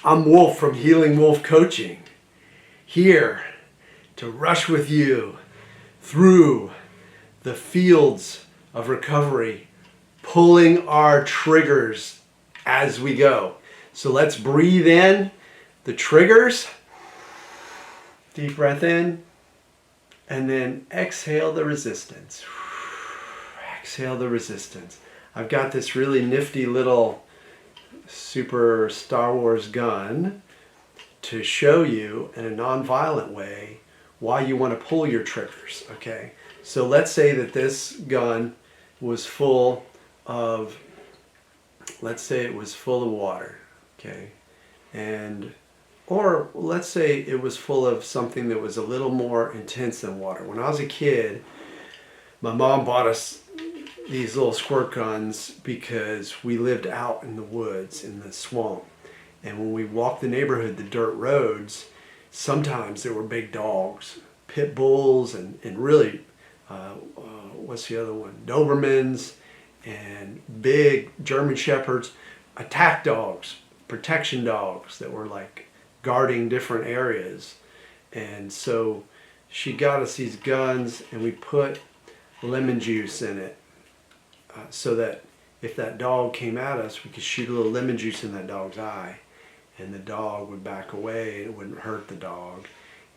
I'm Wolf from Healing Wolf Coaching, here to rush with you through the fields of recovery, pulling our triggers as we go. So let's breathe in the triggers, deep breath in, and then exhale the resistance. Exhale the resistance. I've got this really nifty little super Star Wars gun to show you in a non-violent way why you want to pull your triggers. Okay, so let's say that this gun was full of, let's say it was full of water, okay, or let's say it was full of something that was a little more intense than water. When I was a kid, my mom bought us these little squirt guns because we lived out in the woods, in the swamp. And when we walked the neighborhood, the dirt roads, sometimes there were big dogs, pit bulls, and really, what's the other one? Dobermans and big German Shepherds, attack dogs, protection dogs that were like guarding different areas. And so she got us these guns and we put lemon juice in it. So that if that dog came at us, we could shoot a little lemon juice in that dog's eye, and the dog would back away. It wouldn't hurt the dog.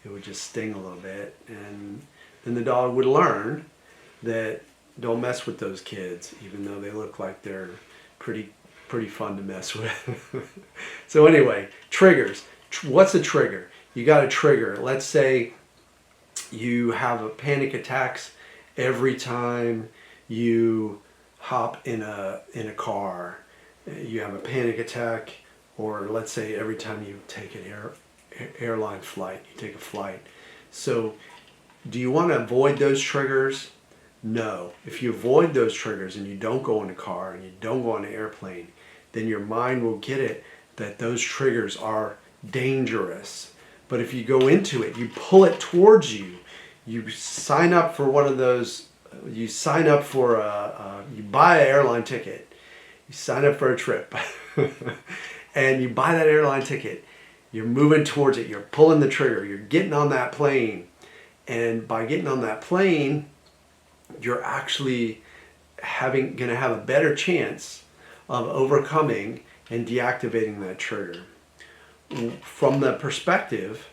It would just sting a little bit. And then the dog would learn that don't mess with those kids, even though they look like they're pretty fun to mess with. So anyway, triggers. What's a trigger? You got a trigger. Let's say you have a panic attacks every time you hop in a car. You have a panic attack, or let's say every time you take an airline flight, you take a flight. So do you want to avoid those triggers? No. If you avoid those triggers and you don't go in a car and you don't go on an airplane, then your mind will get it that those triggers are dangerous. But if you go into it, you pull it towards you, you sign up for one of those. You sign up for you buy an airline ticket, you sign up for a trip, and you buy that airline ticket, you're moving towards it, you're pulling the trigger, you're getting on that plane, and by getting on that plane, you're actually going to have a better chance of overcoming and deactivating that trigger. From the perspective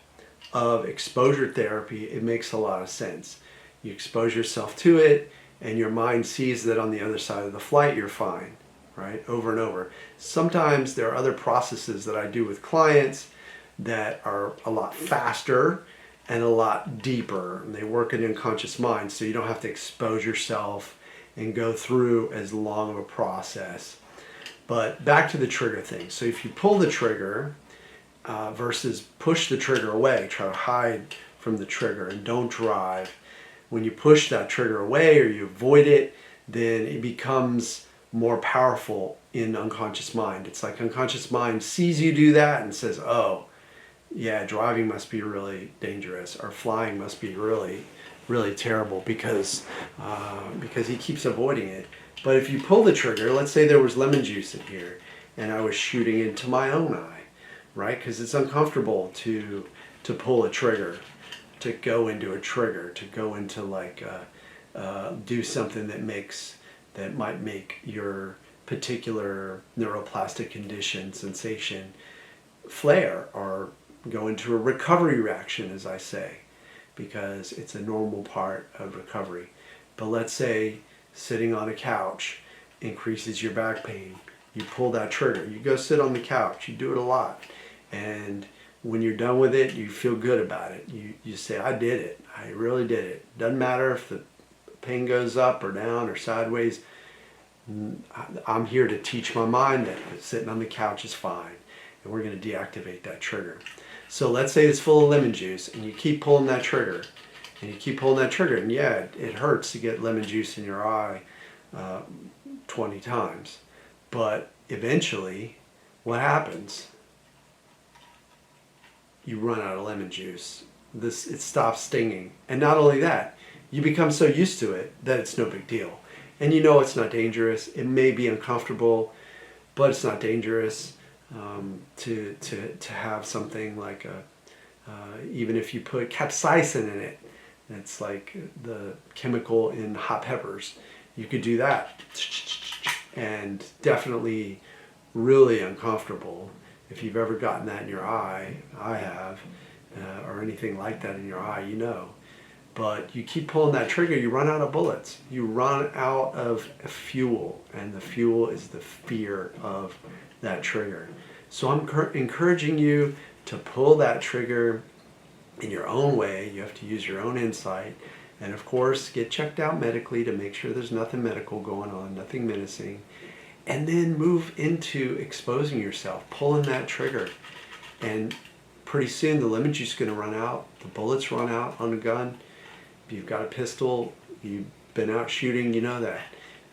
of exposure therapy, it makes a lot of sense. You expose yourself to it, and your mind sees that on the other side of the flight, you're fine, right? Over and over. Sometimes there are other processes that I do with clients that are a lot faster and a lot deeper. And they work in unconscious mind, so you don't have to expose yourself and go through as long of a process. But back to the trigger thing. So if you pull the trigger versus push the trigger away, try to hide from the trigger and don't drive. When you push that trigger away or you avoid it, then it becomes more powerful in unconscious mind. It's like unconscious mind sees you do that and says, oh, yeah, driving must be really dangerous, or flying must be really, really terrible because he keeps avoiding it. But if you pull the trigger, let's say there was lemon juice in here and I was shooting into my own eye, right? Because it's uncomfortable to pull a trigger, to go into a trigger, to go into like do something that might make your particular neuroplastic condition, sensation flare, or go into a recovery reaction, as I say, because it's a normal part of recovery. But let's say sitting on a couch increases your back pain. You pull that trigger, you go sit on the couch, you do it a lot, and when you're done with it, you feel good about it. You say, I did it. I really did it. Doesn't matter if the pain goes up or down or sideways. I'm here to teach my mind that sitting on the couch is fine. And we're going to deactivate that trigger. So let's say it's full of lemon juice and you keep pulling that trigger. And you keep pulling that trigger. And yeah, it hurts to get lemon juice in your eye 20 times. But eventually, what happens? You run out of lemon juice. It stops stinging. And not only that, you become so used to it that it's no big deal. And you know it's not dangerous. It may be uncomfortable, but it's not dangerous. to have something like even if you put capsaicin in it, it's like the chemical in hot peppers, you could do that, and definitely really uncomfortable. If you've ever gotten that in your eye, I have, or anything like that in your eye, you know. But you keep pulling that trigger, you run out of bullets. You run out of fuel, and the fuel is the fear of that trigger. So I'm encouraging you to pull that trigger in your own way. You have to use your own insight. And of course, get checked out medically to make sure there's nothing medical going on, nothing menacing. And then move into exposing yourself, pulling that trigger. And pretty soon the lemon juice is going to run out, the bullets run out on a gun. If you've got a pistol, you've been out shooting, you know that.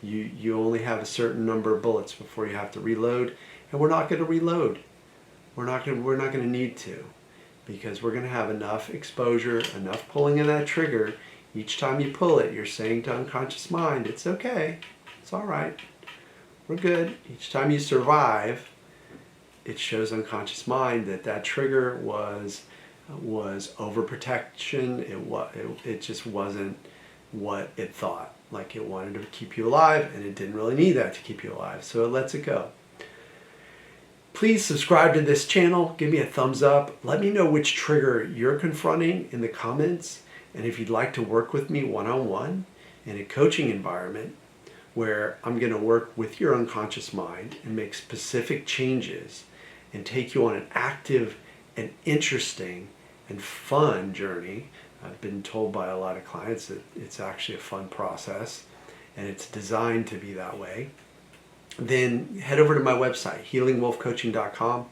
You only have a certain number of bullets before you have to reload. And we're not going to reload. We're not going to need to, because we're going to have enough exposure, enough pulling of that trigger. Each time you pull it, you're saying to unconscious mind, it's okay, it's all right, we're good. Each time you survive, it shows unconscious mind that that trigger was overprotection. It just wasn't what it thought. Like, it wanted to keep you alive, and it didn't really need that to keep you alive, so it lets it go. Please subscribe to this channel, give me a thumbs up, let me know which trigger you're confronting in the comments, and if you'd like to work with me one-on-one in a coaching environment where I'm going to work with your unconscious mind and make specific changes and take you on an active and interesting and fun journey. I've been told by a lot of clients that it's actually a fun process, and it's designed to be that way. Then head over to my website, healingwolfcoaching.com,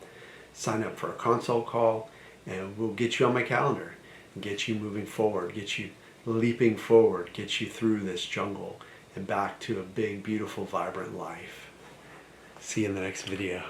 sign up for a consult call, and we'll get you on my calendar and get you moving forward, get you leaping forward, get you through this jungle and back to a big, beautiful, vibrant life. See you in the next video.